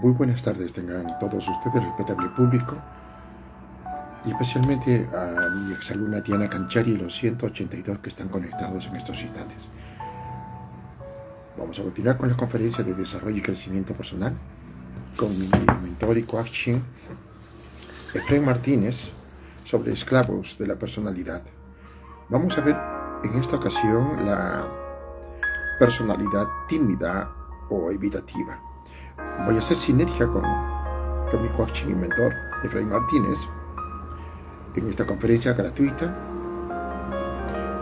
Muy buenas tardes tengan todos ustedes, respetable público, y especialmente a mi exalumna Diana Canchari y los 182 que están conectados en estos instantes. Vamos a continuar con la conferencia de desarrollo y crecimiento personal con mi mentor y coaching Efraín Martínez sobre esclavos de la personalidad. Vamos a ver en esta ocasión la personalidad tímida o evitativa. Voy a hacer sinergia con mi coaching y mentor Efraín Martínez en esta conferencia gratuita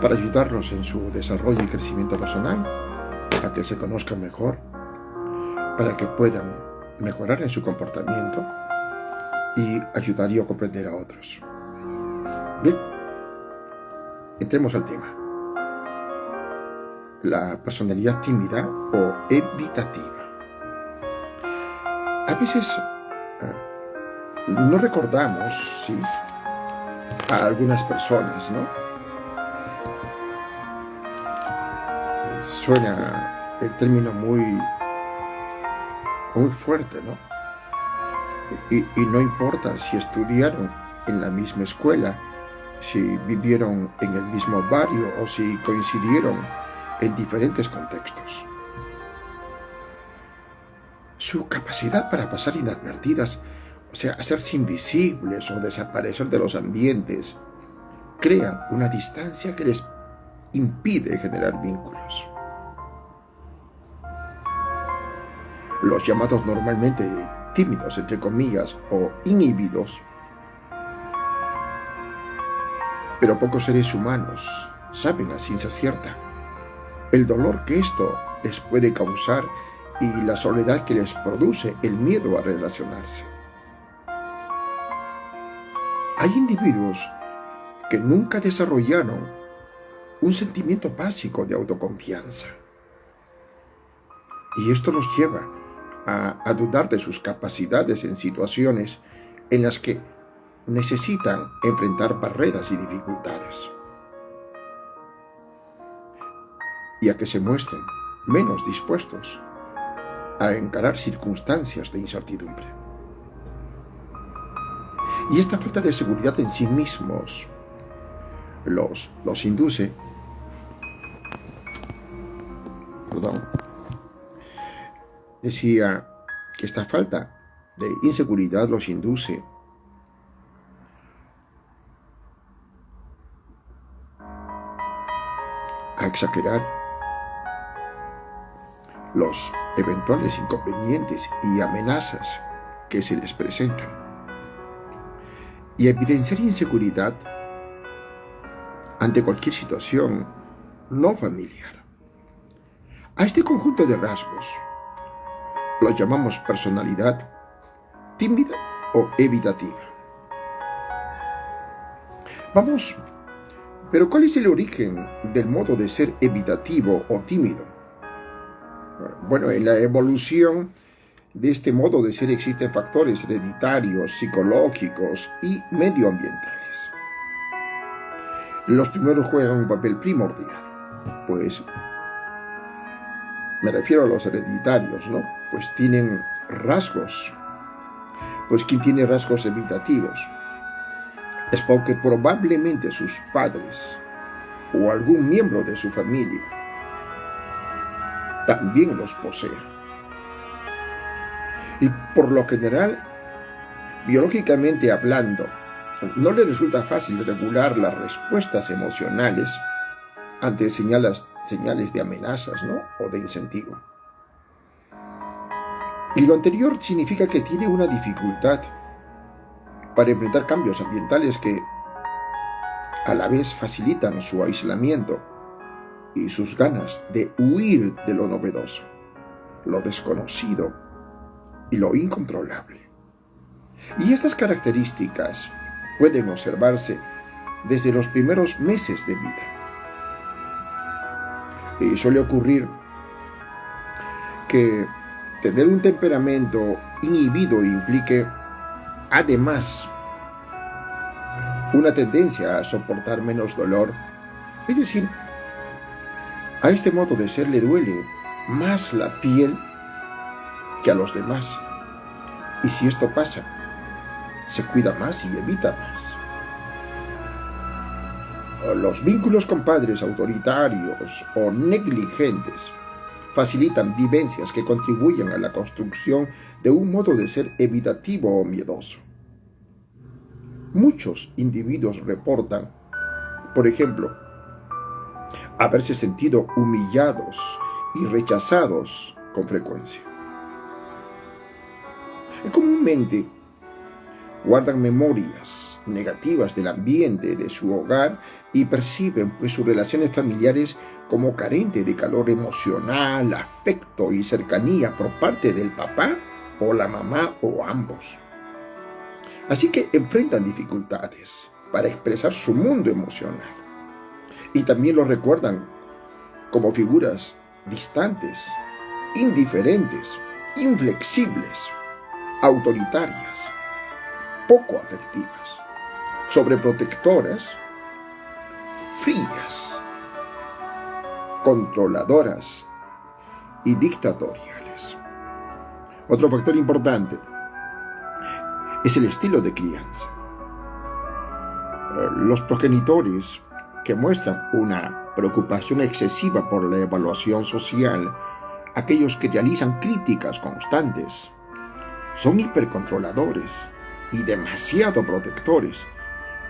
para ayudarlos en su desarrollo y crecimiento personal, para que se conozcan mejor, para que puedan mejorar en su comportamiento y ayudar a comprender a otros. Bien, entremos al tema. La personalidad tímida o evitativa. A veces no recordamos, ¿sí?, a algunas personas, ¿no? Suena el término muy fuerte, ¿no? Y no importa si estudiaron en la misma escuela, si vivieron en el mismo barrio o si coincidieron en diferentes contextos. Su capacidad para pasar inadvertidas, o sea, hacerse invisibles o desaparecer de los ambientes, crean una distancia que les impide generar vínculos. Los llamados normalmente tímidos, entre comillas, o inhibidos, pero pocos seres humanos saben a ciencia cierta el dolor que esto les puede causar y la soledad que les produce el miedo a relacionarse. Hay individuos que nunca desarrollaron un sentimiento básico de autoconfianza. Y esto los lleva a dudar de sus capacidades en situaciones en las que necesitan enfrentar barreras y dificultades. Y a que se muestren menos dispuestos a encarar circunstancias de incertidumbre. Y esta falta de seguridad en sí mismos los induce, decía que esta falta de inseguridad los induce a exagerar los eventuales inconvenientes y amenazas que se les presentan y a evidenciar inseguridad ante cualquier situación no familiar. A este conjunto de rasgos lo llamamos personalidad tímida o evitativa. Vamos, pero ¿cuál es el origen del modo de ser evitativo o tímido? Bueno, en la evolución de este modo de ser existen factores hereditarios, psicológicos y medioambientales. Los primeros juegan un papel primordial, pues me refiero a los hereditarios, ¿no? Pues tienen rasgos. Pues quien tiene rasgos evitativos es porque probablemente sus padres o algún miembro de su familia también los posea. Y por lo general, biológicamente hablando, no le resulta fácil regular las respuestas emocionales ante señales de amenazas, ¿no?, o de incentivo. Y lo anterior significa que tiene una dificultad para enfrentar cambios ambientales que a la vez facilitan su aislamiento y sus ganas de huir de lo novedoso, lo desconocido y lo incontrolable. Y estas características pueden observarse desde los primeros meses de vida. Y suele ocurrir que tener un temperamento inhibido implique, además, una tendencia a soportar menos dolor. Es decir, a este modo de ser le duele más la piel que a los demás. Y si esto pasa, se cuida más y evita más. Los vínculos con padres autoritarios o negligentes facilitan vivencias que contribuyen a la construcción de un modo de ser evitativo o miedoso. Muchos individuos reportan, por ejemplo, haberse sentido humillados y rechazados con frecuencia. Comúnmente guardan memorias negativas del ambiente de su hogar y perciben sus relaciones familiares como carentes de calor emocional, afecto y cercanía por parte del papá o la mamá o ambos. Así que enfrentan dificultades para expresar su mundo emocional y también lo recuerdan como figuras distantes, indiferentes, inflexibles, autoritarias, poco afectivas, sobreprotectoras, frías, controladoras y dictatoriales. Otro factor importante es el estilo de crianza. Los progenitores que muestran una preocupación excesiva por la evaluación social, aquellos que realizan críticas constantes, son hipercontroladores y demasiado protectores.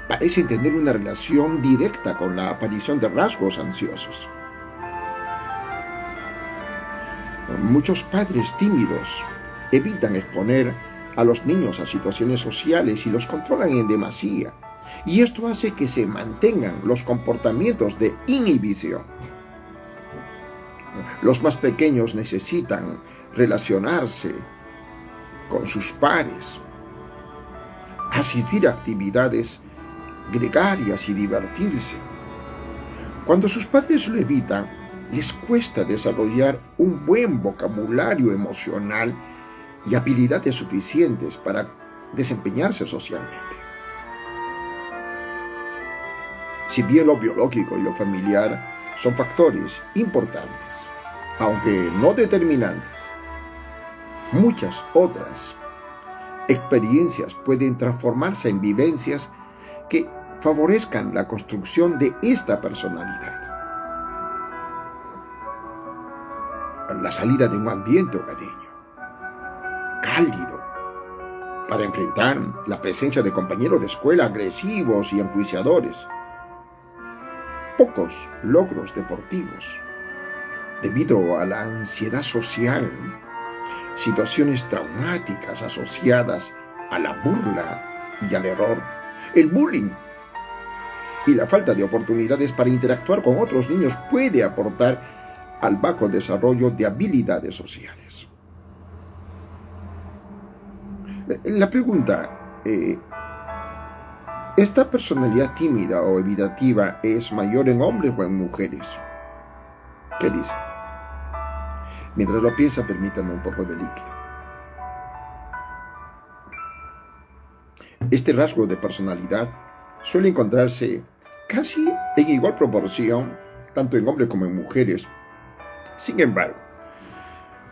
Parecen tener una relación directa con la aparición de rasgos ansiosos. Muchos padres tímidos evitan exponer a los niños a situaciones sociales y los controlan en demasía, y esto hace que se mantengan los comportamientos de inhibición. Los más pequeños necesitan relacionarse con sus pares, asistir a actividades gregarias y divertirse. Cuando sus padres lo evitan, les cuesta desarrollar un buen vocabulario emocional y habilidades suficientes para desempeñarse socialmente. Si bien lo biológico y lo familiar son factores importantes, aunque no determinantes, muchas otras experiencias pueden transformarse en vivencias que favorezcan la construcción de esta personalidad. La salida de un ambiente hogareño, cálido, para enfrentar la presencia de compañeros de escuela agresivos y enjuiciadores. Pocos logros deportivos, debido a la ansiedad social, situaciones traumáticas asociadas a la burla y al error, el bullying y la falta de oportunidades para interactuar con otros niños puede aportar al bajo desarrollo de habilidades sociales. La pregunta, ¿esta personalidad tímida o evitativa es mayor en hombres o en mujeres? ¿Qué dice? Mientras lo piensa, permítame un poco de líquido. Este rasgo de personalidad suele encontrarse casi en igual proporción, tanto en hombres como en mujeres. Sin embargo,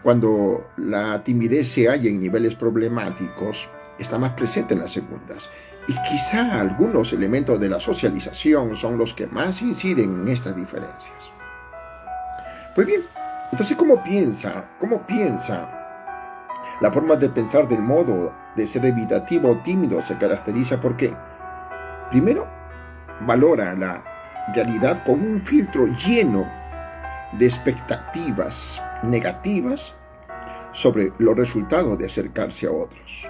cuando la timidez se halla en niveles problemáticos, está más presente en las segundas. Y quizá algunos elementos de la socialización son los que más inciden en estas diferencias. Pues bien, entonces, ¿cómo piensa la forma de pensar del modo de ser evitativo o tímido? Se caracteriza porque, primero, valora la realidad con un filtro lleno de expectativas negativas sobre los resultados de acercarse a otros.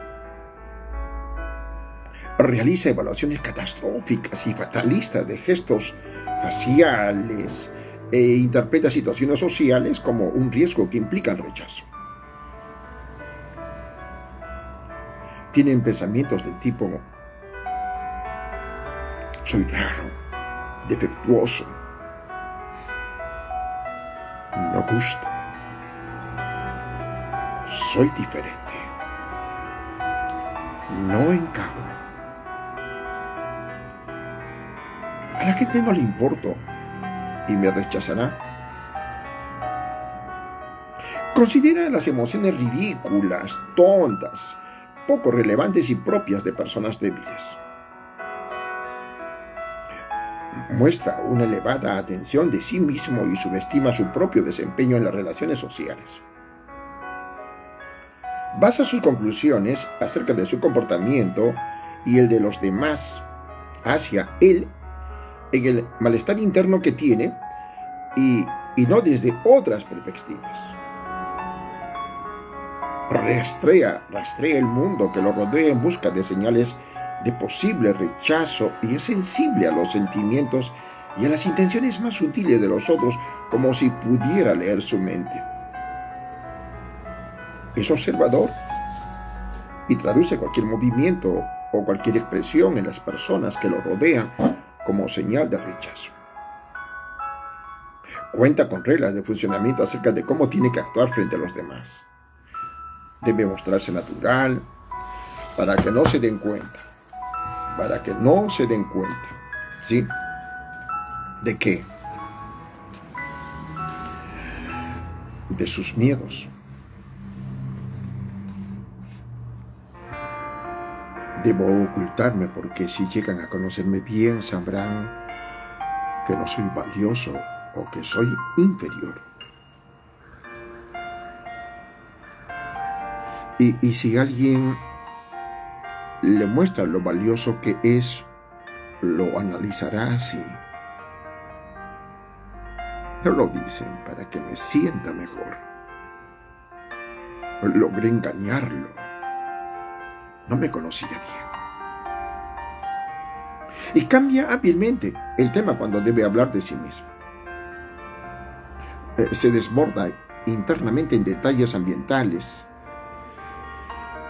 Realiza evaluaciones catastróficas y fatalistas de gestos faciales e interpreta situaciones sociales como un riesgo que implica el rechazo. Tienen pensamientos del tipo: soy raro, defectuoso, no gusto, soy diferente, no encajo, a la gente no le importo y me rechazará. Considera las emociones ridículas, tontas, poco relevantes y propias de personas débiles. Muestra una elevada atención de sí mismo y subestima su propio desempeño en las relaciones sociales. Basa sus conclusiones acerca de su comportamiento y el de los demás hacia él en el malestar interno que tiene y no desde otras perspectivas. Rastrea el mundo que lo rodea en busca de señales de posible rechazo y es sensible a los sentimientos y a las intenciones más sutiles de los otros, como si pudiera leer su mente. Es observador y traduce cualquier movimiento o cualquier expresión en las personas que lo rodean como señal de rechazo. Cuenta con reglas de funcionamiento acerca de cómo tiene que actuar frente a los demás. Debe mostrarse natural para que no se den cuenta. ¿Sí? ¿De qué? De sus miedos. Debo ocultarme porque si llegan a conocerme bien sabrán que no soy valioso o que soy inferior. Y si alguien le muestra lo valioso que es, lo analizará así. No lo dicen para que me sienta mejor. Logré engañarlo. No me conocía bien. Y cambia hábilmente el tema cuando debe hablar de sí mismo. Se desborda internamente en detalles ambientales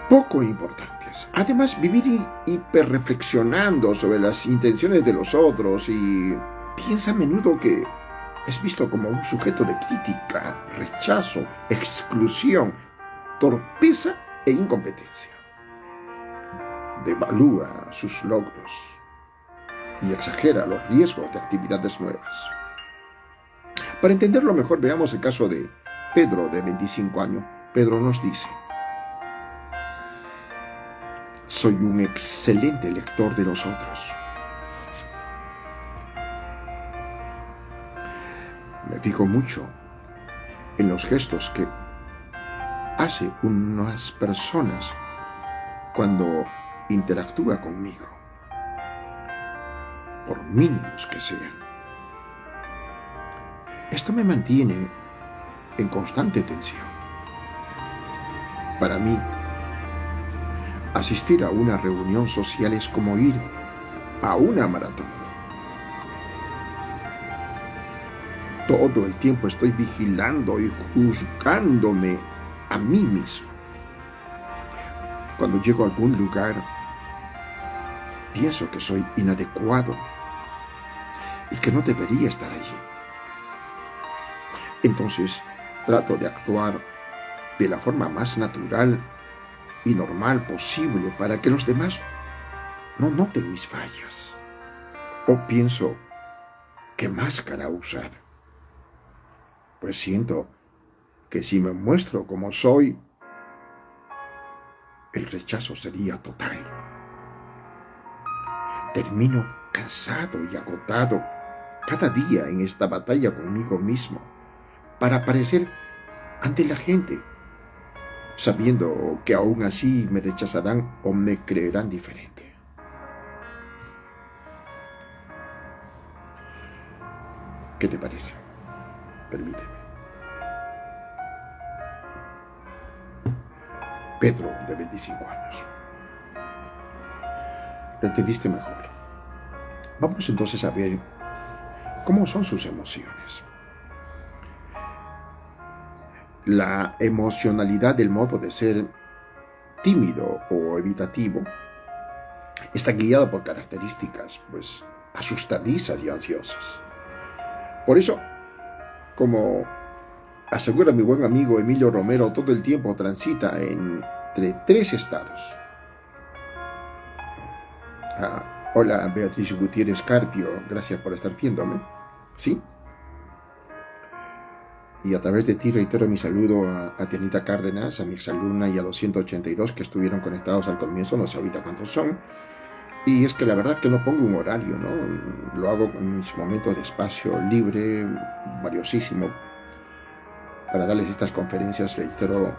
poco importantes. Además, vivir hiperreflexionando sobre las intenciones de los otros y piensa a menudo que es visto como un sujeto de crítica, rechazo, exclusión, torpeza e incompetencia. Devalúa sus logros y exagera los riesgos de actividades nuevas. Para entenderlo mejor, veamos el caso de Pedro, de 25 años. Pedro nos dice: soy un excelente lector de los otros. Me fijo mucho en los gestos que hace unas personas cuando interactúa conmigo, por mínimos que sean. Esto me mantiene en constante tensión. Para mí, asistir a una reunión social es como ir a una maratón. Todo el tiempo estoy vigilando y juzgándome a mí mismo. Cuando llego a algún lugar, pienso que soy inadecuado y que no debería estar allí. Entonces, trato de actuar de la forma más natural y normal posible para que los demás no noten mis fallas. O pienso, ¿qué máscara usar? Pues siento que si me muestro como soy, el rechazo sería total. Termino cansado y agotado cada día en esta batalla conmigo mismo para aparecer ante la gente, sabiendo que aún así me rechazarán o me creerán diferente. ¿Qué te parece? Permíteme. Pedro, de 25 años. ¿Lo entendiste mejor? Vamos entonces a ver cómo son sus emociones. La emocionalidad del modo de ser tímido o evitativo está guiado por características, asustadizas y ansiosas. Por eso, como asegura mi buen amigo Emilio Romero, todo el tiempo transita entre tres estados. Hola, Beatriz Gutiérrez Carpio, gracias por estar viéndome. ¿Sí? Y a través de ti reitero mi saludo a Tianita Cárdenas, a mi exalumna y a los 182 que estuvieron conectados al comienzo, no sé ahorita cuántos son. Y es que la verdad que no pongo un horario, ¿no? Lo hago en mis momentos de espacio libre, valiosísimo, para darles estas conferencias, reitero,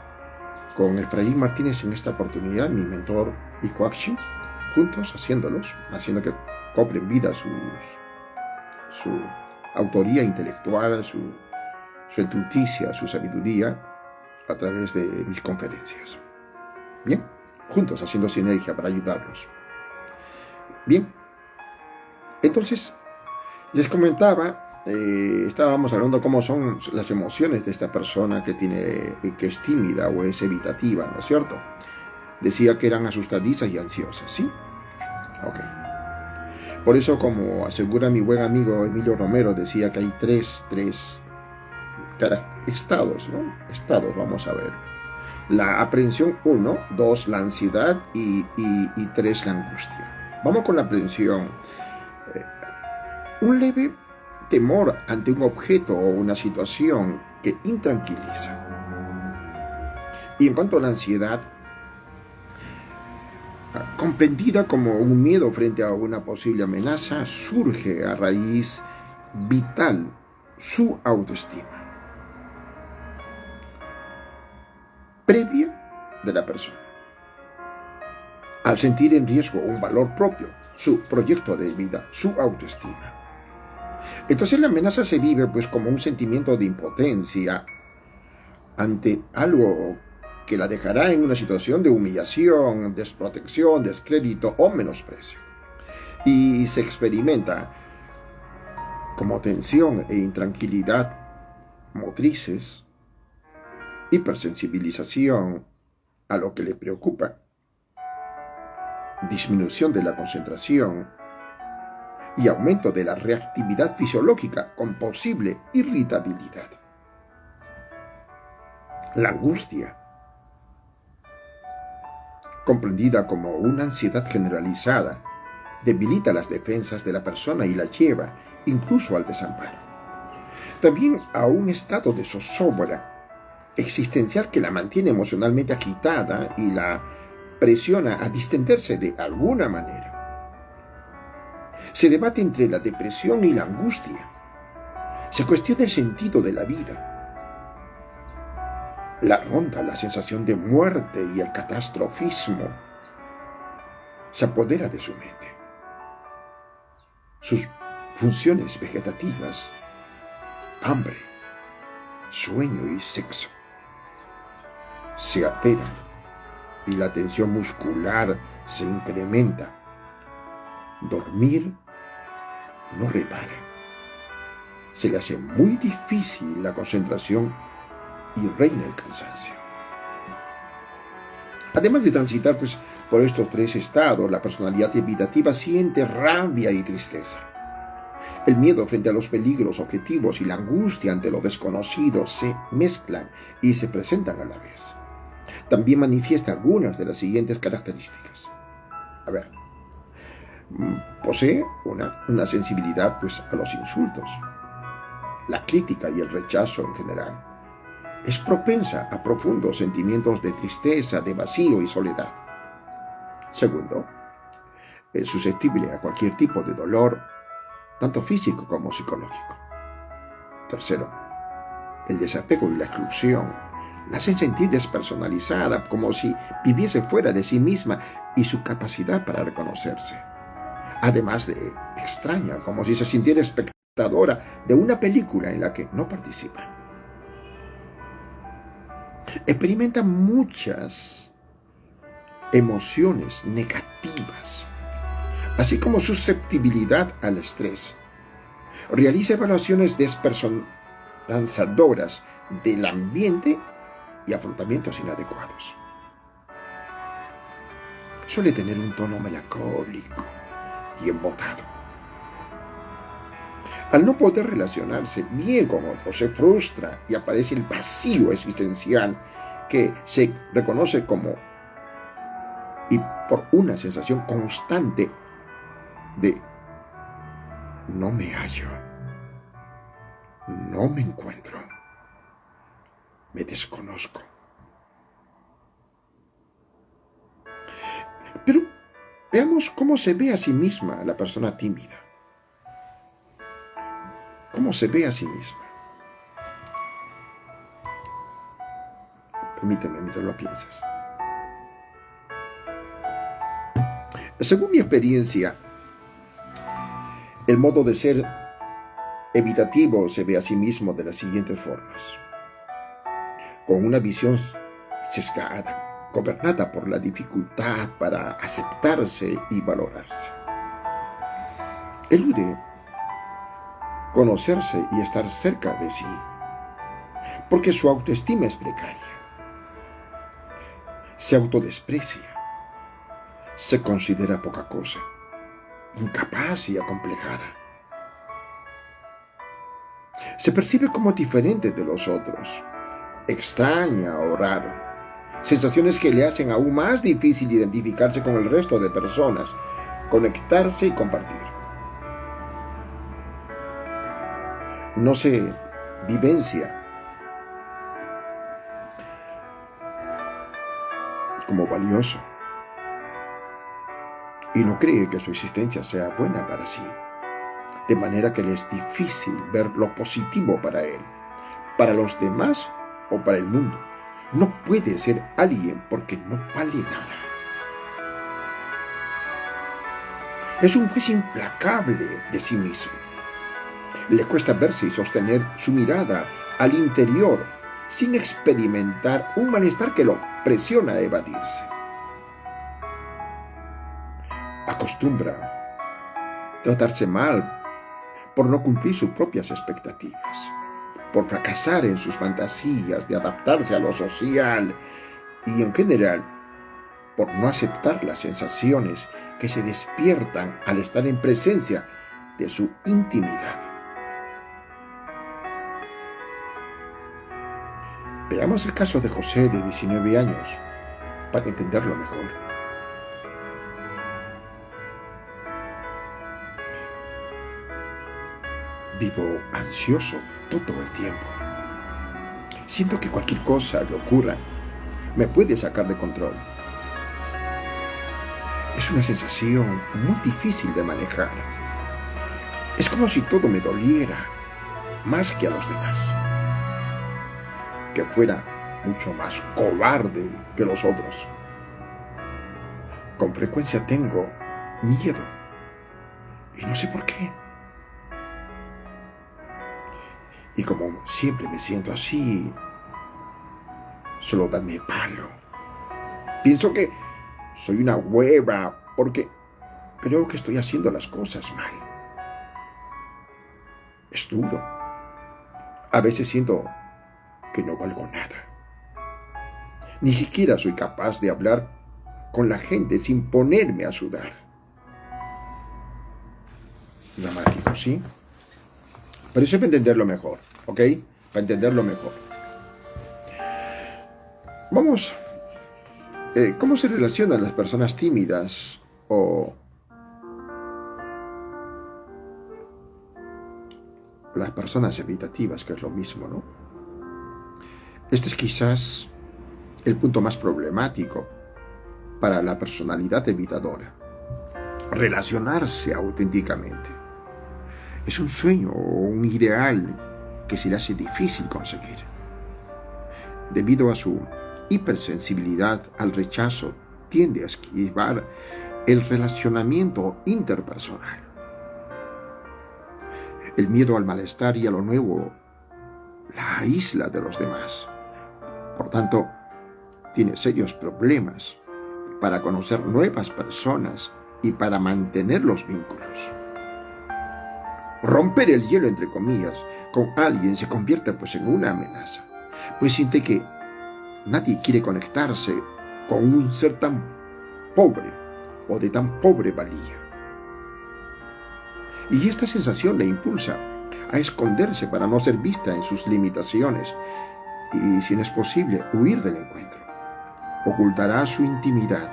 con Efraín Martínez en esta oportunidad, mi mentor y coaching, juntos haciendo que cobren vida su autoría intelectual, su intuicia, su sabiduría a través de mis conferencias. Bien, juntos haciendo sinergia para ayudarlos. Bien, entonces les comentaba, estábamos hablando cómo son las emociones de esta persona que es tímida o es evitativa, ¿no es cierto? Decía que eran asustadizas y ansiosas, ¿sí? Ok. Por eso, como asegura mi buen amigo Emilio Romero, decía que hay tres estados, ¿no? Estados, vamos a ver. La aprehensión, 1, 2, la ansiedad y 3, la angustia. Vamos con la aprehensión. Un leve temor ante un objeto o una situación que intranquiliza. Y en cuanto a la ansiedad, comprendida como un miedo frente a una posible amenaza, surge a raíz vital su autoestima previa de la persona. Al sentir en riesgo un valor propio, su proyecto de vida, su autoestima. Entonces la amenaza se vive pues como un sentimiento de impotencia ante algo que la dejará en una situación de humillación, desprotección, descrédito o menosprecio. Y se experimenta como tensión e intranquilidad motrices, hipersensibilización a lo que le preocupa, disminución de la concentración y aumento de la reactividad fisiológica con posible irritabilidad. La angustia, comprendida como una ansiedad generalizada, debilita las defensas de la persona y la lleva incluso al desamparo. También a un estado de zozobra existencial que la mantiene emocionalmente agitada y la presiona a distenderse de alguna manera. Se debate entre la depresión y la angustia. Se cuestiona el sentido de la vida. La ronda la sensación de muerte y el catastrofismo se apodera de su mente. Sus funciones vegetativas, hambre, sueño y sexo, se alteran y la tensión muscular se incrementa. Dormir no repara. Se le hace muy difícil la concentración y reina el cansancio. Además de transitar por estos tres estados, la personalidad evitativa siente rabia y tristeza. El miedo frente a los peligros objetivos y la angustia ante lo desconocido se mezclan y se presentan a la vez. También manifiesta algunas de las siguientes características. A ver, posee una sensibilidad a los insultos, la crítica y el rechazo en general. Es propensa a profundos sentimientos de tristeza, de vacío y soledad. Segundo, es susceptible a cualquier tipo de dolor, tanto físico como psicológico. Tercero, el desapego y la exclusión la hacen sentir despersonalizada, como si viviese fuera de sí misma y su capacidad para reconocerse. Además de extraña, como si se sintiera espectadora de una película en la que no participa. Experimenta muchas emociones negativas, así como susceptibilidad al estrés. Realiza evaluaciones despersonalizadoras del ambiente y afrontamientos inadecuados. Suele tener un tono melancólico y embotado. Al no poder relacionarse bien con otros, se frustra y aparece el vacío existencial que se reconoce como y por una sensación constante de no me hallo, no me encuentro, me desconozco. Pero veamos cómo se ve a sí misma la persona tímida. ¿Cómo se ve a sí misma? Permíteme mientras lo piensas. Según mi experiencia, el modo de ser evitativo se ve a sí mismo de las siguientes formas: con una visión sesgada, gobernada por la dificultad para aceptarse y valorarse. Elude conocerse y estar cerca de sí, porque su autoestima es precaria. Se autodesprecia, se considera poca cosa, incapaz y acomplejada. Se percibe como diferente de los otros, extraña o raro, sensaciones que le hacen aún más difícil identificarse con el resto de personas, conectarse y compartir. No se vivencia como valioso y no cree que su existencia sea buena para sí, de manera que le es difícil ver lo positivo para él, para los demás o para el mundo. No puede ser alguien porque no vale nada. Es un juez implacable de sí mismo. Le cuesta verse y sostener su mirada al interior sin experimentar un malestar que lo presiona a evadirse. Acostumbra tratarse mal por no cumplir sus propias expectativas, por fracasar en sus fantasías de adaptarse a lo social y, en general, por no aceptar las sensaciones que se despiertan al estar en presencia de su intimidad. Veamos el caso de José, de 19 años, para entenderlo mejor. Vivo ansioso todo el tiempo. Siento que cualquier cosa que ocurra me puede sacar de control. Es una sensación muy difícil de manejar. Es como si todo me doliera más que a los demás, que fuera mucho más cobarde que los otros. Con frecuencia tengo miedo y no sé por qué. Y como siempre me siento así, solo dame palo. Pienso que soy una hueva porque creo que estoy haciendo las cosas mal. Es duro. A veces siento que no valgo nada. Ni siquiera soy capaz de hablar con la gente sin ponerme a sudar. Dramático, ¿sí? Pero eso es para entenderlo mejor, ¿ok? Para entenderlo mejor. Vamos. ¿Cómo se relacionan las personas tímidas o las personas evitativas, que es lo mismo, ¿no? Este es quizás el punto más problemático para la personalidad evitadora. Relacionarse auténticamente. Es un sueño o un ideal que se le hace difícil conseguir. Debido a su hipersensibilidad al rechazo, tiende a esquivar el relacionamiento interpersonal. El miedo al malestar y a lo nuevo la aísla de los demás. Por tanto, tiene serios problemas para conocer nuevas personas y para mantener los vínculos. Romper el hielo, entre comillas, con alguien se convierte pues en una amenaza, pues siente que nadie quiere conectarse con un ser tan pobre o de tan pobre valía. Y esta sensación le impulsa a esconderse para no ser vista en sus limitaciones y, si no es posible, huir del encuentro. Ocultará su intimidad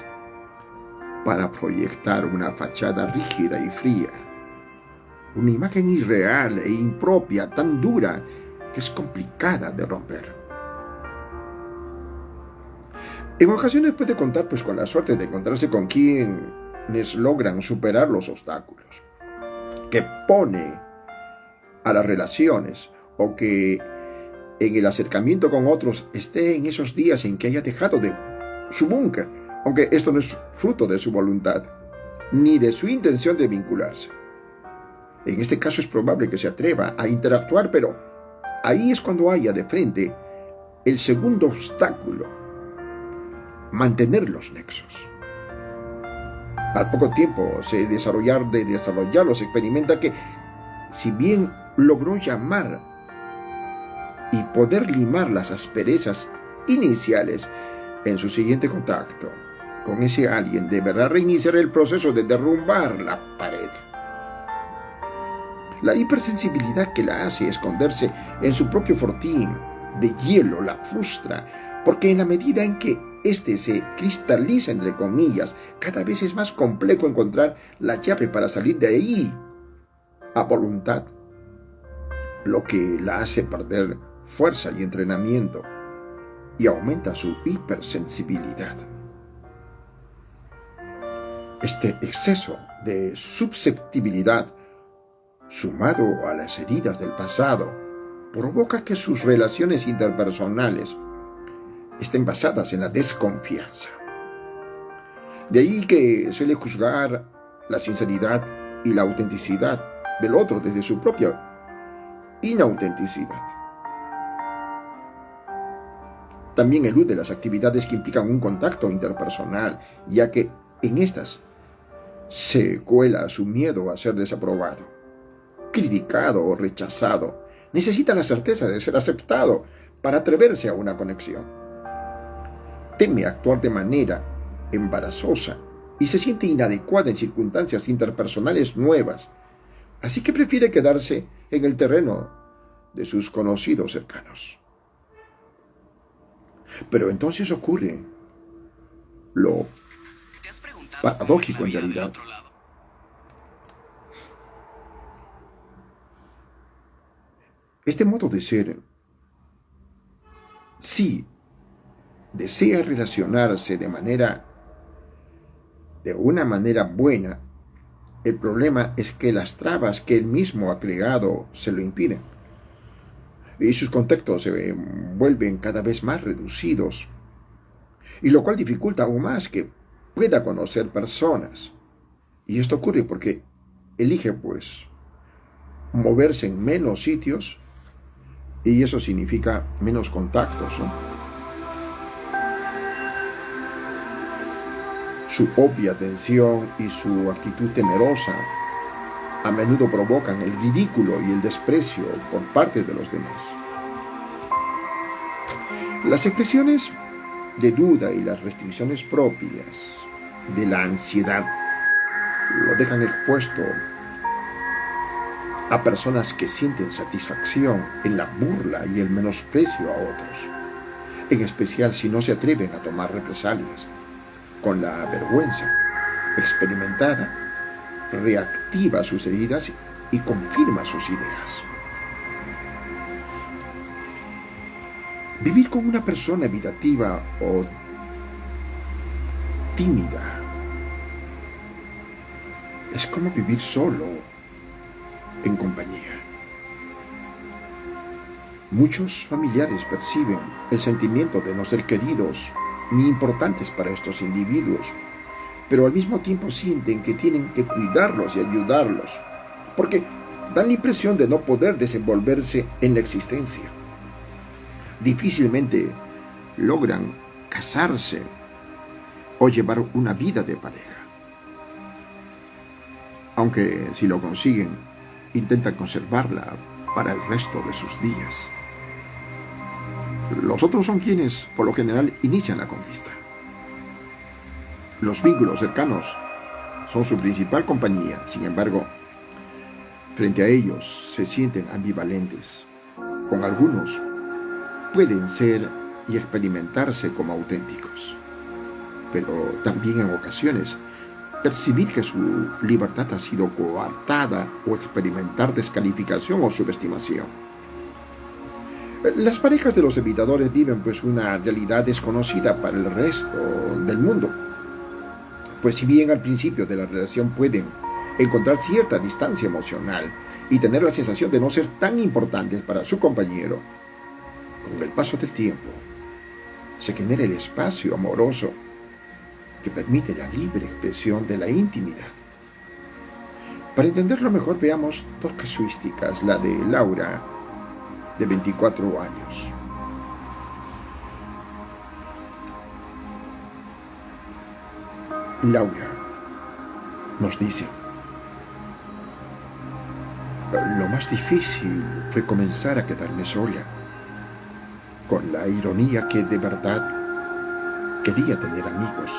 para proyectar una fachada rígida y fría, una imagen irreal e impropia, tan dura que es complicada de romper. En ocasiones puede contar con la suerte de encontrarse con quienes logran superar los obstáculos que pone a las relaciones, o que en el acercamiento con otros esté en esos días en que haya dejado de su búnker, aunque esto no es fruto de su voluntad ni de su intención de vincularse. En este caso es probable que se atreva a interactuar, pero ahí es cuando haya de frente el segundo obstáculo: mantener los nexos. Al poco tiempo de desarrollarlos, experimenta que, si bien logró llamar y poder limar las asperezas iniciales, en su siguiente contacto con ese alguien deberá reiniciar el proceso de derrumbar la pared. La hipersensibilidad que la hace esconderse en su propio fortín de hielo la frustra, porque en la medida en que éste se cristaliza, entre comillas, cada vez es más complejo encontrar la llave para salir de ahí a voluntad, lo que la hace perder fuerza y entrenamiento y aumenta su hipersensibilidad. Este exceso de susceptibilidad, sumado a las heridas del pasado, provoca que sus relaciones interpersonales estén basadas en la desconfianza. De ahí que suele juzgar la sinceridad y la autenticidad del otro desde su propia inautenticidad. También elude las actividades que implican un contacto interpersonal, ya que en estas se cuela su miedo a ser desaprobado, criticado o rechazado. Necesita la certeza de ser aceptado para atreverse a una conexión. Teme actuar de manera embarazosa y se siente inadecuada en circunstancias interpersonales nuevas, así que prefiere quedarse en el terreno de sus conocidos cercanos. Pero entonces ocurre lo paradójico en realidad. Este modo de ser, si desea relacionarse de una manera buena, el problema es que las trabas que él mismo ha creado se lo impiden, y sus contactos se vuelven cada vez más reducidos, y lo cual dificulta aún más que pueda conocer personas. Y esto ocurre porque elige moverse en menos sitios, y eso significa menos contactos, ¿no? Su obvia tensión y su actitud temerosa a menudo provocan el ridículo y el desprecio por parte de los demás. Las expresiones de duda y las restricciones propias de la ansiedad lo dejan expuesto a personas que sienten satisfacción en la burla y el menosprecio a otros, en especial si no se atreven a tomar represalias. Con la vergüenza experimentada, reactiva sus heridas y confirma sus ideas. Vivir con una persona evitativa o tímida es como vivir solo en compañía. Muchos familiares perciben el sentimiento de no ser queridos ni importantes para estos individuos, pero al mismo tiempo sienten que tienen que cuidarlos y ayudarlos, porque dan la impresión de no poder desenvolverse en la existencia. Difícilmente logran casarse o llevar una vida de pareja. Aunque si lo consiguen, intentan conservarla para el resto de sus días. Los otros son quienes, por lo general, inician la conquista. Los vínculos cercanos son su principal compañía. Sin embargo, frente a ellos se sienten ambivalentes. Con algunos pueden ser y experimentarse como auténticos, pero también en ocasiones percibir que su libertad ha sido coartada o experimentar descalificación o subestimación. Las parejas de los evitadores viven pues una realidad desconocida para el resto del mundo. Pues si bien al principio de la relación pueden encontrar cierta distancia emocional y tener la sensación de no ser tan importantes para su compañero, con el paso del tiempo se genera el espacio amoroso que permite la libre expresión de la intimidad. Para entenderlo mejor, veamos dos casuísticas, la de Laura, de 24 años. Laura nos dice: lo más difícil fue comenzar a quedarme sola, con la ironía que de verdad quería tener amigos.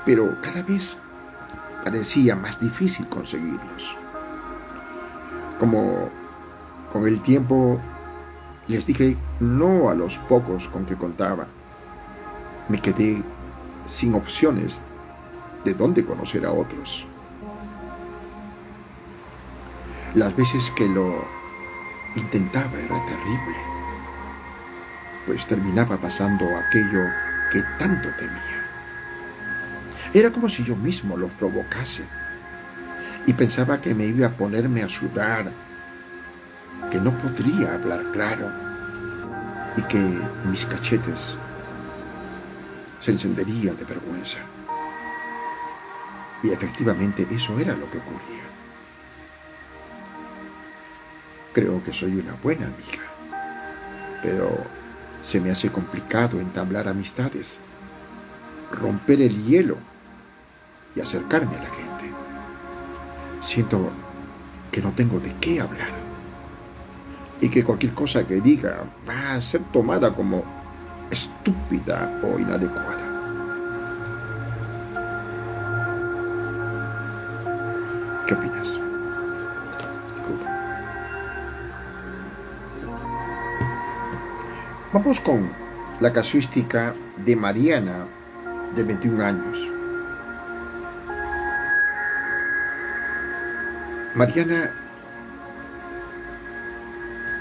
Pero cada vez parecía más difícil conseguirlos. Como con el tiempo les dije no a los pocos con que contaba, me quedé sin opciones de dónde conocer a otros. Las veces que lo intentaba era terrible, pues terminaba pasando aquello que tanto temía. Era como si yo mismo lo provocase y pensaba que me iba a ponerme a sudar, que no podría hablar claro y que mis cachetes se encenderían de vergüenza. Y efectivamente eso era lo que ocurría. Creo que soy una buena amiga, pero se me hace complicado entablar amistades, romper el hielo y acercarme a la gente. Siento que no tengo de qué hablar y que cualquier cosa que diga va a ser tomada como estúpida o inadecuada. ¿Qué opinas? Vamos con la casuística de Mariana, de 21 años. Mariana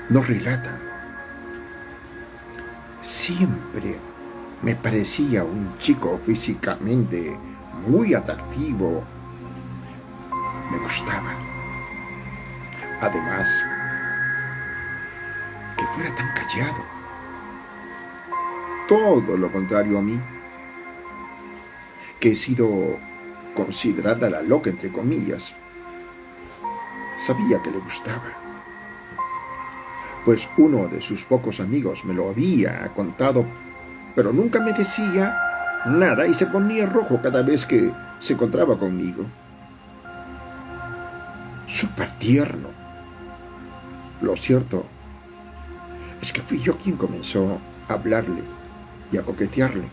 nos relata: siempre me parecía un chico físicamente muy atractivo. Me gustaba. Además, que fuera tan callado. Todo lo contrario a mí, que he sido considerada la loca, entre comillas. Sabía que le gustaba, pues uno de sus pocos amigos me lo había contado, pero nunca me decía nada y se ponía rojo cada vez que se encontraba conmigo. Súper tierno. Lo cierto es que fui yo quien comenzó a hablarle y a coquetearle.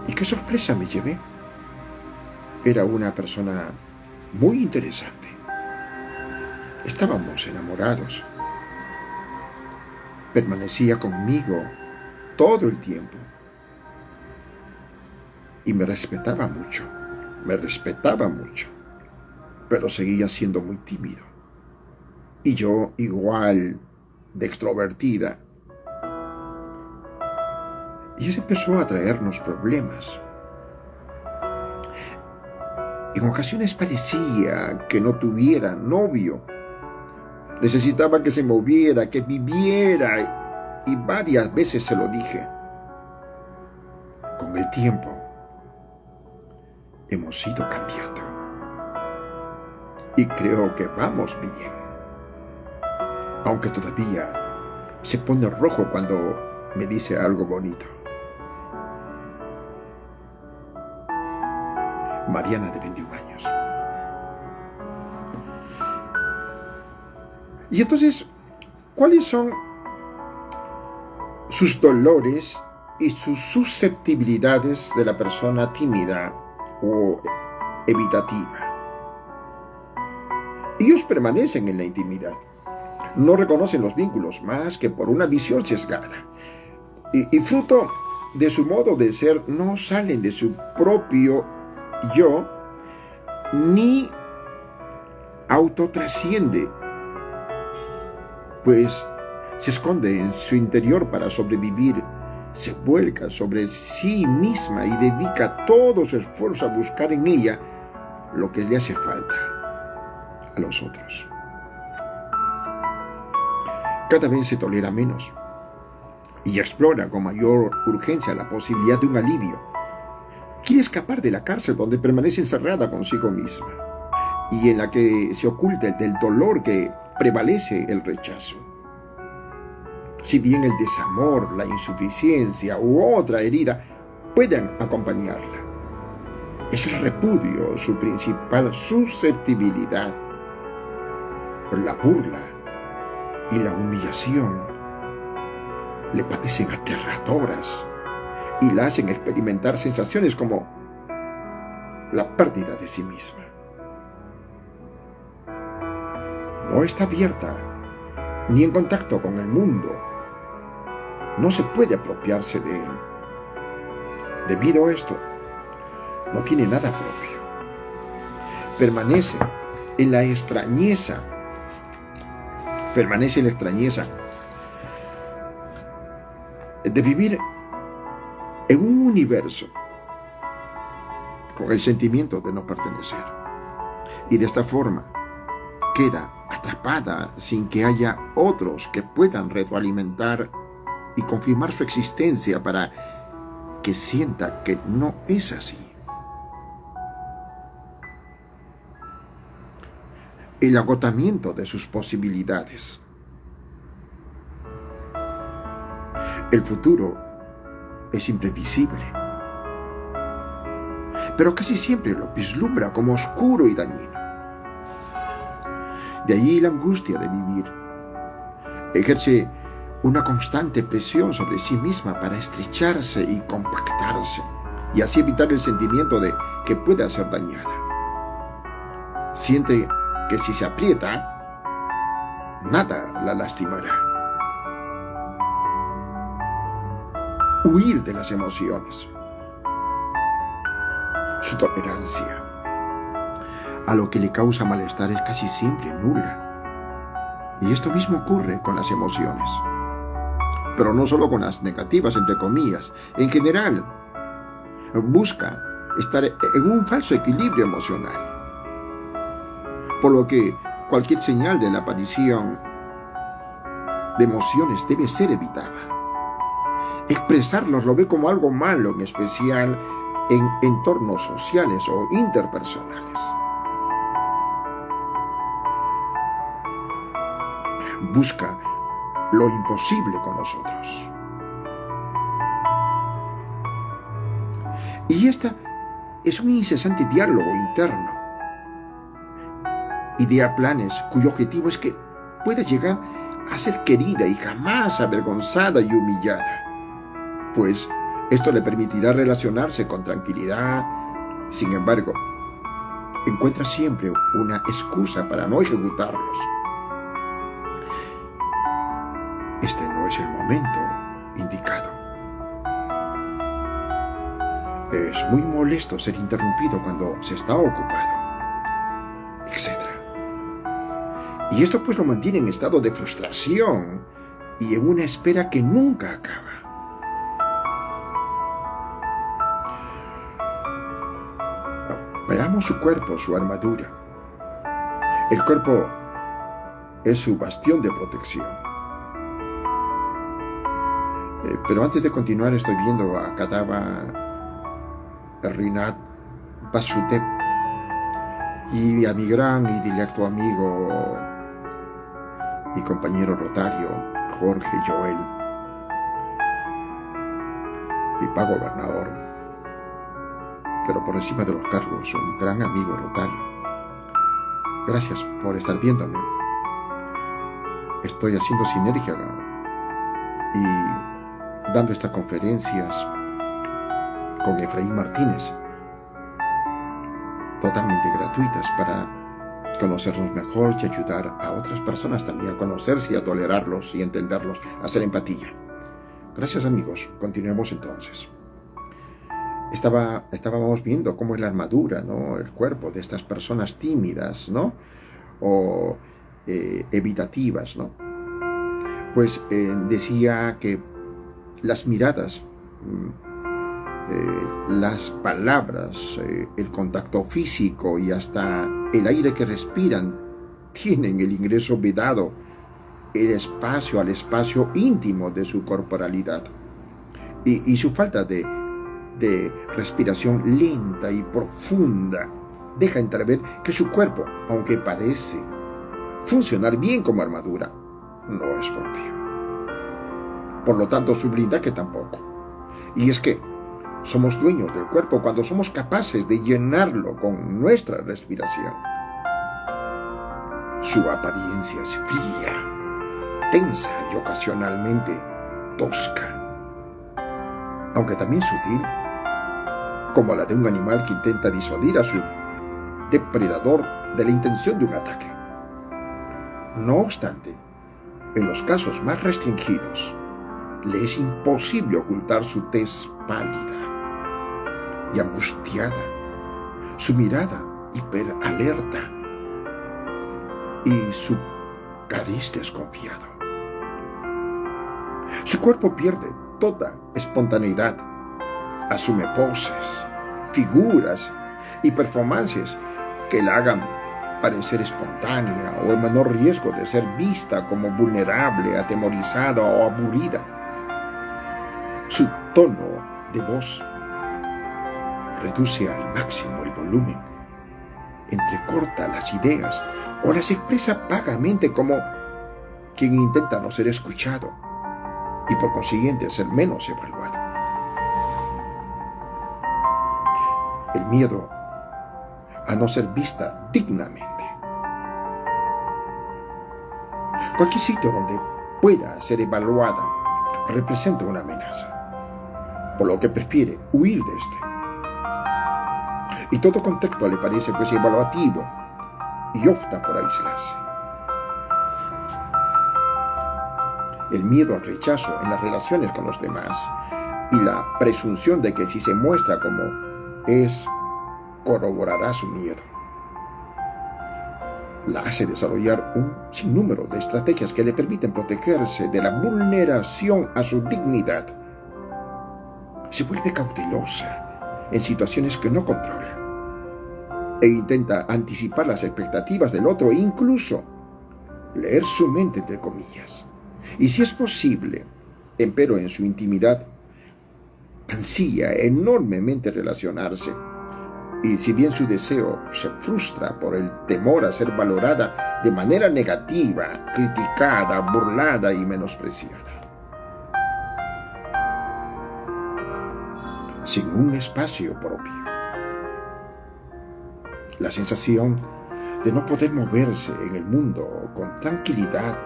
Y qué sorpresa me llevé. Era una persona muy interesante. Estábamos enamorados. Permanecía conmigo todo el tiempo. Y me respetaba mucho. Pero seguía siendo muy tímido. Y yo igual de extrovertida. Y eso empezó a traernos problemas. En ocasiones parecía que no tuviera novio. Necesitaba que se moviera, que viviera, y varias veces se lo dije. Con el tiempo, hemos ido cambiando. Y creo que vamos bien. Aunque todavía se pone rojo cuando me dice algo bonito. Mariana, de 21 años. Y entonces, ¿cuáles son sus dolores y sus susceptibilidades de la persona tímida o evitativa? Ellos permanecen en la intimidad. No reconocen los vínculos más que por una visión sesgada. Y fruto de su modo de ser, no salen de su propio yo, ni autotrasciende pues se esconde en su interior para sobrevivir, se vuelca sobre sí misma y dedica todo su esfuerzo a buscar en ella lo que le hace falta a los otros. Cada vez se tolera menos y explora con mayor urgencia la posibilidad de un alivio. Quiere escapar de la cárcel donde permanece encerrada consigo misma y en la que se oculta del dolor que prevalece el rechazo. Si bien el desamor, la insuficiencia u otra herida pueden acompañarla, es el repudio su principal susceptibilidad. La burla y la humillación le parecen aterradoras y la hacen experimentar sensaciones como la pérdida de sí misma. No está abierta ni en contacto con el mundo. No se puede apropiarse de él. Debido a esto, no tiene nada propio. Permanece en la extrañeza. Permanece en la extrañeza de vivir en un universo con el sentimiento de no pertenecer. Y de esta forma queda atrapada sin que haya otros que puedan retroalimentar y confirmar su existencia para que sienta que no es así. El agotamiento de sus posibilidades. El futuro es imprevisible, pero casi siempre lo vislumbra como oscuro y dañino. De allí la angustia de vivir. Ejerce una constante presión sobre sí misma para estrecharse y compactarse, y así evitar el sentimiento de que pueda ser dañada. Siente que si se aprieta, nada la lastimará. Huir de las emociones. Su tolerancia a lo que le causa malestar es casi siempre nula. Y esto mismo ocurre con las emociones. Pero no solo con las negativas, entre comillas. En general, busca estar en un falso equilibrio emocional. Por lo que cualquier señal de la aparición de emociones debe ser evitada. Expresarlos lo ve como algo malo, en especial en entornos sociales o interpersonales. Busca lo imposible con nosotros. Y esta es un incesante diálogo interno. Idea planes cuyo objetivo es que pueda llegar a ser querida y jamás avergonzada y humillada, pues esto le permitirá relacionarse con tranquilidad. Sin embargo, encuentra siempre una excusa para no ejecutarlos. Este no es el momento indicado. Es muy molesto ser interrumpido cuando se está ocupado, etc. Y esto pues lo mantiene en estado de frustración y en una espera que nunca acaba. Veamos su cuerpo, su armadura. El cuerpo es su bastión de protección. Pero antes de continuar, estoy viendo a Kadava Rinat Vasudev y a mi gran y directo amigo y compañero rotario Jorge Joel, mi pa gobernador, pero por encima de los cargos, un gran amigo rotario. Gracias por estar viéndome. Estoy haciendo sinergia y dando estas conferencias con Efraín Martínez, totalmente gratuitas, para conocernos mejor y ayudar a otras personas también a conocerse y a tolerarlos y entenderlos, a hacer empatía. Gracias, amigos. Continuemos entonces. Estábamos viendo cómo es la armadura, ¿no? El cuerpo de estas personas tímidas, ¿no? O evitativas, ¿no? pues decía que las miradas, las palabras, el contacto físico y hasta el aire que respiran tienen el ingreso vedado al espacio íntimo de su corporalidad. Y su falta de respiración lenta y profunda deja entrever que su cuerpo, aunque parece funcionar bien como armadura, no es propio. Por lo tanto, su blindaje tampoco. Y es que somos dueños del cuerpo cuando somos capaces de llenarlo con nuestra respiración. Su apariencia es fría, tensa y ocasionalmente tosca, aunque también sutil, como la de un animal que intenta disuadir a su depredador de la intención de un ataque. No obstante, en los casos más restringidos, le es imposible ocultar su tez pálida y angustiada, su mirada hiperalerta y su cariz desconfiado. Su cuerpo pierde toda espontaneidad, asume poses, figuras y performances que la hagan parecer espontánea o en menor riesgo de ser vista como vulnerable, atemorizada o aburrida. Su tono de voz reduce al máximo el volumen, entrecorta las ideas o las expresa vagamente como quien intenta no ser escuchado y por consiguiente ser menos evaluado. El miedo a no ser vista dignamente. Cualquier sitio donde pueda ser evaluada representa una amenaza, por lo que prefiere huir de este. Y todo contexto le parece pues evaluativo y opta por aislarse. El miedo al rechazo en las relaciones con los demás y la presunción de que si se muestra como es, corroborará su miedo, la hace desarrollar un sinnúmero de estrategias que le permiten protegerse de la vulneración a su dignidad. Se vuelve cautelosa en situaciones que no controla e intenta anticipar las expectativas del otro e incluso leer su mente, entre comillas. Y si es posible, empero en su intimidad, ansía enormemente relacionarse. Y si bien su deseo se frustra por el temor a ser valorada de manera negativa, criticada, burlada y menospreciada. Sin un espacio propio. La sensación de no poder moverse en el mundo con tranquilidad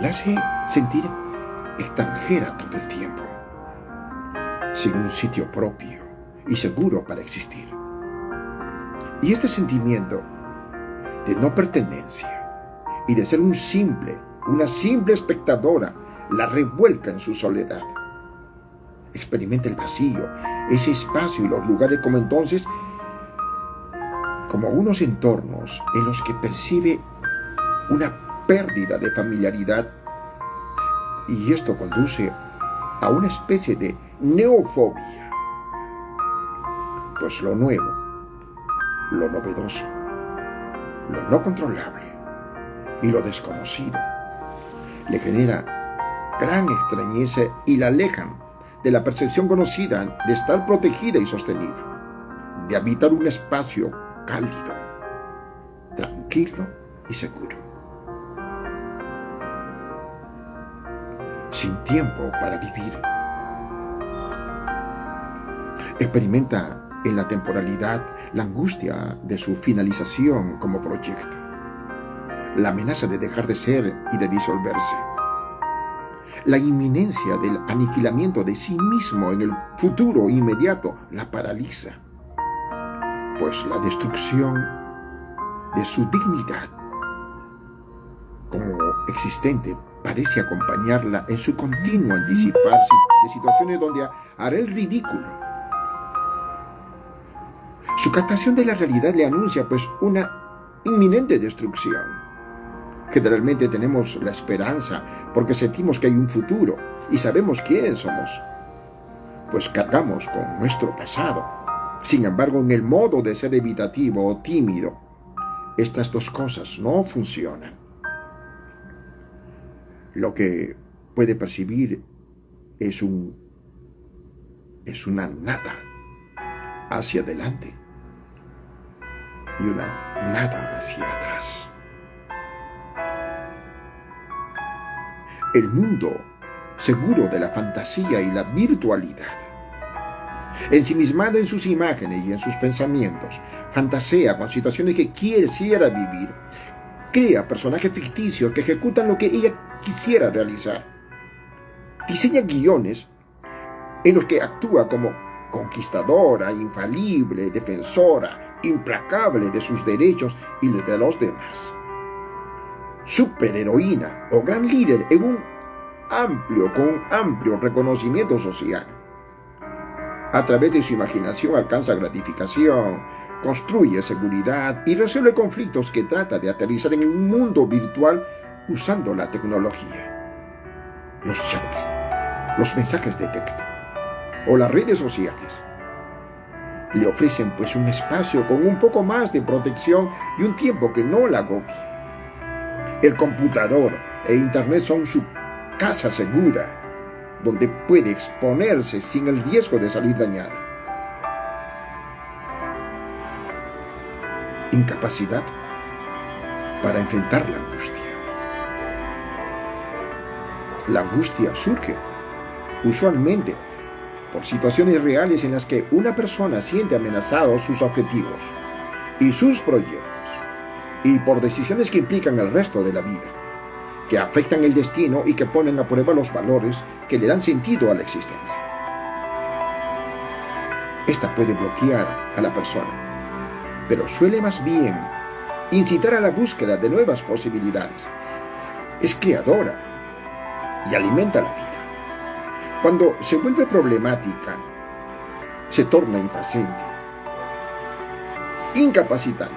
la hace sentir extranjera todo el tiempo, sin un sitio propio y seguro para existir. Y este sentimiento de no pertenencia y de ser una simple espectadora, la revuelca en su soledad. Experimenta el vacío, ese espacio y los lugares como entonces, como unos entornos en los que percibe una pérdida de familiaridad, y esto conduce a una especie de neofobia, pues lo nuevo, lo novedoso, lo no controlable y lo desconocido le genera gran extrañeza y la alejan de la percepción conocida de estar protegida y sostenida, de habitar un espacio cálido, tranquilo y seguro, sin tiempo para vivir. Experimenta en la temporalidad la angustia de su finalización como proyecto, la amenaza de dejar de ser y de disolverse, la inminencia del aniquilamiento de sí mismo en el futuro inmediato la paraliza, pues la destrucción de su dignidad como existente parece acompañarla en su continuo anticipar de situaciones donde hará el ridículo. Su captación de la realidad le anuncia pues una inminente destrucción, Generalmente tenemos la esperanza porque sentimos que hay un futuro y sabemos quiénes somos, pues cargamos con nuestro pasado. Sin embargo, en el modo de ser evitativo o tímido, estas dos cosas no funcionan. Lo que puede percibir es una nada hacia adelante y una nada hacia atrás. El mundo seguro de la fantasía y la virtualidad, ensimismado en sus imágenes y en sus pensamientos, fantasea con situaciones que quisiera vivir, crea personajes ficticios que ejecutan lo que ella quisiera realizar, diseña guiones en los que actúa como conquistadora, infalible, defensora, implacable de sus derechos y de los demás, superheroína o gran líder con un amplio reconocimiento social. A través de su imaginación alcanza gratificación, construye seguridad y resuelve conflictos que trata de aterrizar en un mundo virtual usando la tecnología. Los chats, los mensajes de texto o las redes sociales le ofrecen pues un espacio con un poco más de protección y un tiempo que no la agobie. El computador e internet son su casa segura, donde puede exponerse sin el riesgo de salir dañada. Incapacidad para enfrentar la angustia. La angustia surge usualmente por situaciones reales en las que una persona siente amenazados sus objetivos y sus proyectos, y por decisiones que implican el resto de la vida, que afectan el destino y que ponen a prueba los valores que le dan sentido a la existencia. Esta puede bloquear a la persona, pero suele más bien incitar a la búsqueda de nuevas posibilidades. Es creadora y alimenta la vida. Cuando se vuelve problemática, se torna impaciente, incapacitante.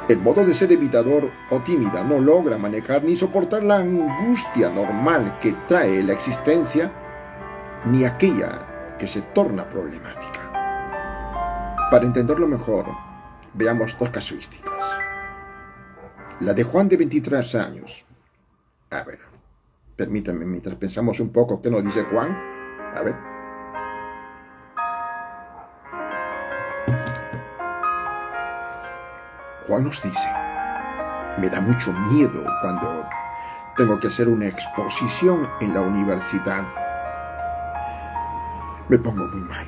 El modo de ser evitador o tímida no logra manejar ni soportar la angustia normal que trae la existencia, ni aquella que se torna problemática. Para entenderlo mejor, veamos dos casuísticas. La de Juan, de 23 años. A ver, permítanme, mientras pensamos un poco qué nos dice Juan. A ver. Juan nos dice: me da mucho miedo cuando tengo que hacer una exposición en la universidad. Me pongo muy mal.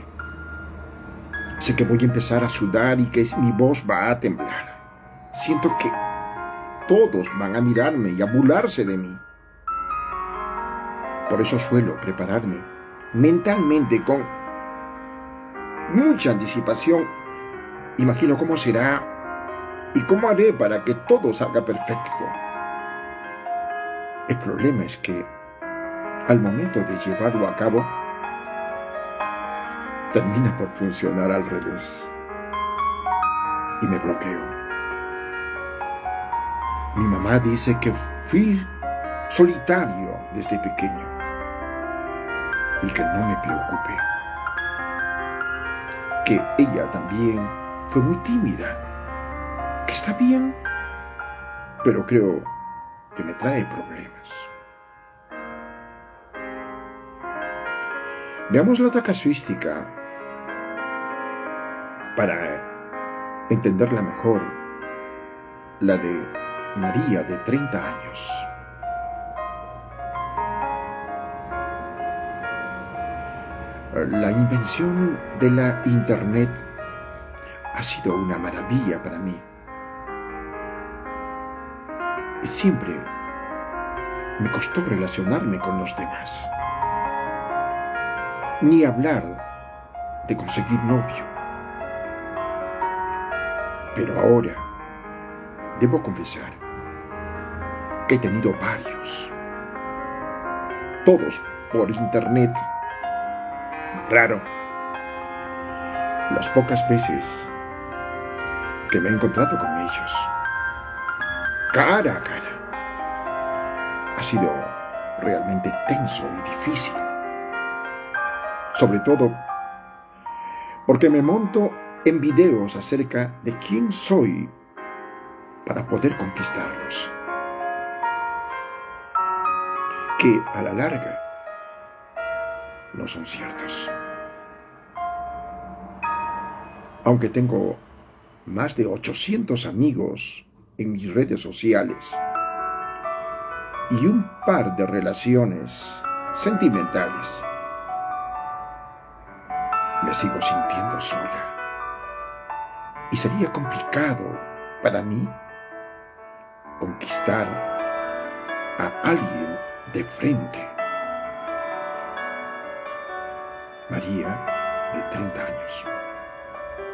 Sé que voy a empezar a sudar y que mi voz va a temblar. Siento que todos van a mirarme y a burlarse de mí. Por eso suelo prepararme mentalmente con mucha anticipación. Imagino cómo será y cómo haré para que todo salga perfecto. El problema es que al momento de llevarlo a cabo, termina por funcionar al revés y me bloqueo. Mi mamá dice que fui solitario desde pequeño y que no me preocupe, que ella también fue muy tímida, que está bien, pero creo que me trae problemas. Veamos la otra casuística para entenderla mejor, la de María, de 30 años. La invención de la Internet ha sido una maravilla para mí. Siempre me costó relacionarme con los demás, ni hablar de conseguir novio. Pero ahora debo confesar que he tenido varios, todos por internet. Claro, las pocas veces que me he encontrado con ellos, cara a cara. Ha sido realmente tenso y difícil. Sobre todo porque me monto en videos acerca de quién soy para poder conquistarlos, que a la larga no son ciertos. Aunque tengo más de 800 amigos en mis redes sociales y un par de relaciones sentimentales, me sigo sintiendo sola. Y sería complicado para mí conquistar a alguien de frente. María, de 30 años.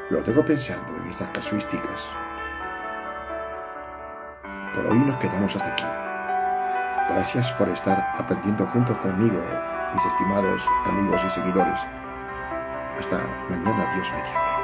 Lo tengo pensando en estas casuísticas. Por hoy nos quedamos hasta aquí. Gracias por estar aprendiendo juntos conmigo, mis estimados amigos y seguidores. Hasta mañana, Dios mediante.